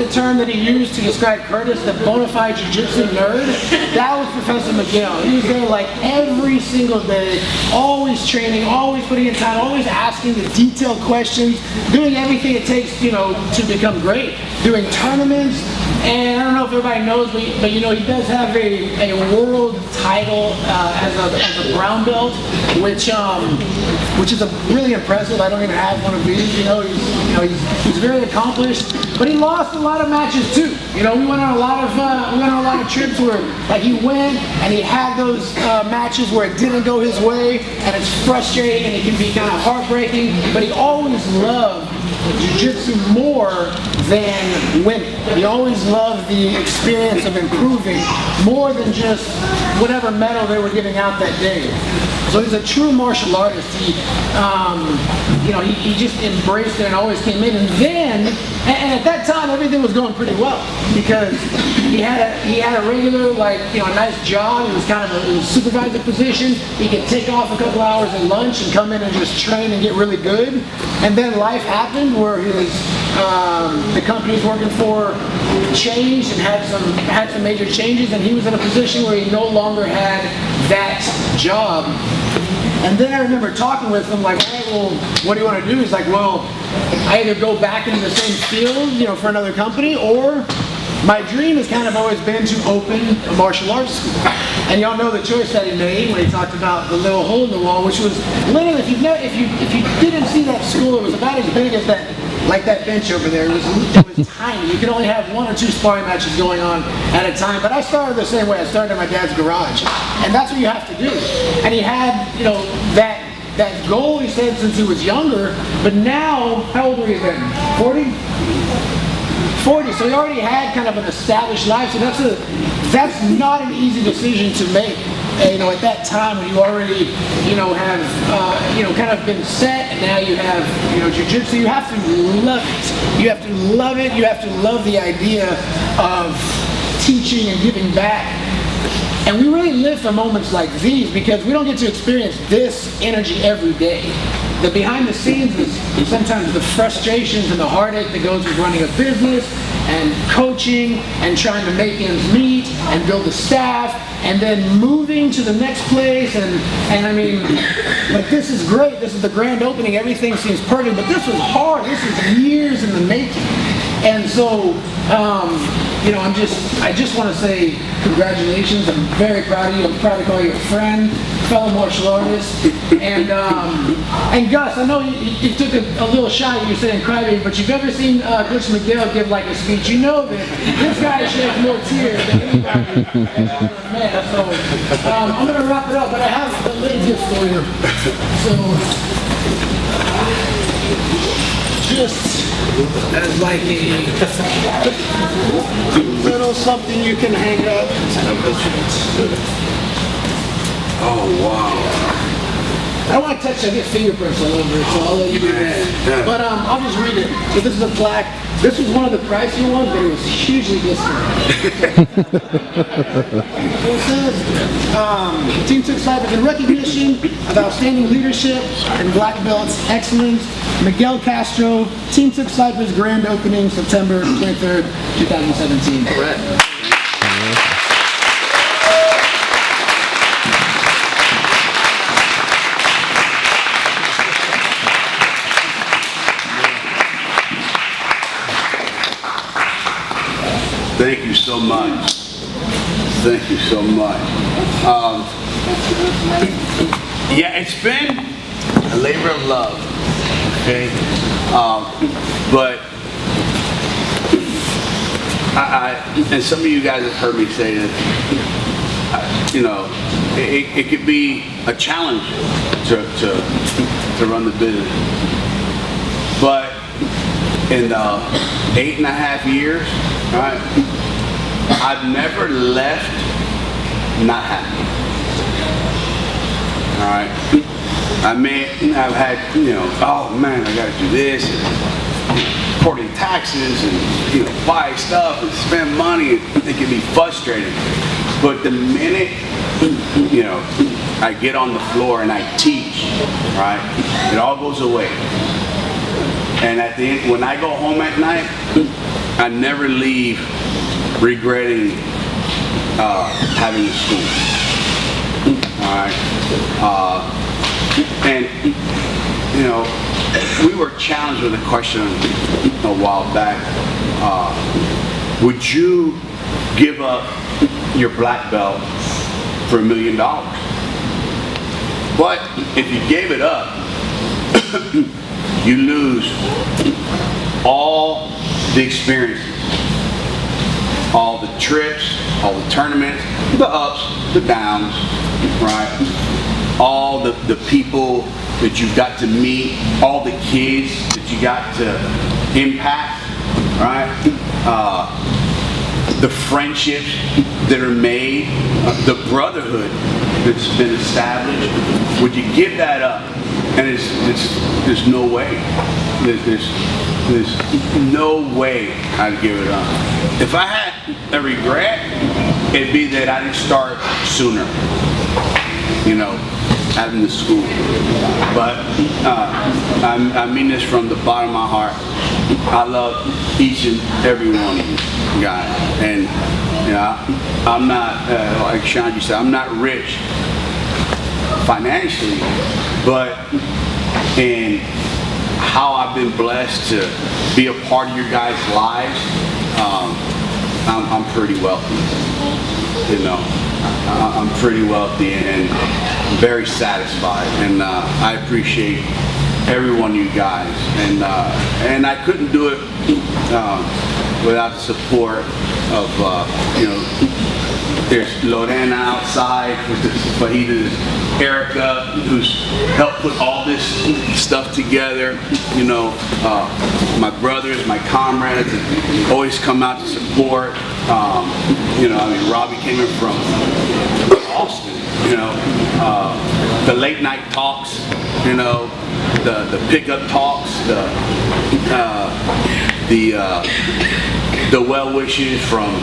the term that he used to describe Curtis, the bona fide jiu-jitsu nerd, that was Professor Miguel. He was there like every single day, always training, always putting in time, always asking the detailed questions, doing everything it takes, you know, to become great, doing tournaments. And I don't know if everybody knows, but you know, he does have a world title as a brown belt, which is really impressive. I don't even have one of these. He's very accomplished, but he lost a lot of matches too. You know, we went on a lot of trips where like he went and he had those matches where it didn't go his way, and it's frustrating and it can be kind of heartbreaking. But he always loved jiu-jitsu more than winning. He always loved the experience of improving more than just whatever medal they were giving out that day. So he's a true martial artist. He just embraced it and always came in. And at that time, everything was going pretty well because he had a regular, a nice job. It was kind of a supervisor position. He could take off a couple hours at lunch and come in and just train and get really good. And then life happened where the company he was working for changed and had some major changes, and he was in a position where he no longer had that job. And then I remember talking with him, like, hey, well, what do you want to do? He's like, well, I either go back into the same field, you know, for another company, or my dream has kind of always been to open a martial arts school. And y'all know the choice that he made when he talked about the little hole in the wall, which was literally, if you didn't see that school, it was about as big as that bench over there. It was tiny. You could only have 1 or 2 sparring matches going on at a time. But I started the same way. I started in my dad's garage, and that's what you have to do. And he had, you know, that goal, he said, since he was younger. But now, how old were you then? 40? 40. So he already had kind of an established life. So that's not an easy decision to make. You know, at that time when you already, you know, have, kind of been set, and now you have, you know, jiu-jitsu, you have to love it. You have to love it. You have to love the idea of teaching and giving back. And we really live for moments like these because we don't get to experience this energy every day. The behind the scenes is sometimes the frustrations and the heartache that goes with running a business and coaching and trying to make ends meet and build a staff and then moving to the next place and I mean, like, this is great. This is the grand opening. Everything seems perfect, but this was hard. This is years in the making. And so, you know, I just want to say congratulations. I'm very proud of you. I'm proud to call you a friend, fellow martial artist. And Gus, I know you took a little shot. You were saying crybaby, but you've ever seen Coach Miguel give like a speech? You know that this guy sheds more tears than anybody. Man, so I'm going to wrap it up, but I have a little gift for you. So, just as like a little something you can hang up. Oh, wow. I don't want to touch, I get fingerprints all over it, so I'll let you do that. But I'll just read it. So this is a plaque. This was one of the pricier ones, but it was hugely discounted. It says, Team Tooke Cypress, in recognition of outstanding leadership and black belts excellence, Miguel Castro, Team Tooke Cypress grand opening September 23rd, 2017. Right. Thank you so much. Thank you so much. Yeah, it's been a labor of love, okay? But and some of you guys have heard me say that, you know, it could be a challenge to run the business. But in 8.5 years, right, I've never left not happy. All right, I've had, you know, oh man, I got to do this, and reporting taxes, and, you know, buy stuff and spend money. It can be frustrating. But the minute, you know, I get on the floor and I teach, right, it all goes away. And at the end, when I go home at night, I never leave regretting having the school. All right. And, you know, we were challenged with a question a while back. Would you give up your black belt for $1 million? But if you gave it up, you lose all the experiences, all the trips, all the tournaments, the ups, the downs, right? All the people that you've got to meet, all the kids that you got to impact, right? The friendships that are made, the brotherhood that's been established. Would you give that up? And there's no way. There's no way I'd give it up. If I had a regret, it'd be that I didn't start sooner. You know, having the school. But I mean this from the bottom of my heart. I love each and every one of you guys. And you know, I'm not, like Sean said, I'm not rich financially, but in how I've been blessed to be a part of your guys' lives, I'm pretty wealthy. You know, I'm pretty wealthy and very satisfied, and I appreciate every one of you guys, and I couldn't do it without the support of you know, there's Lorena outside with the fajitas, Erica, who's helped put all this stuff together, you know, my brothers, my comrades that always come out to support. You know, I mean, Robbie came in from Austin, you know, the late night talks, you know, the pickup talks, the well wishes from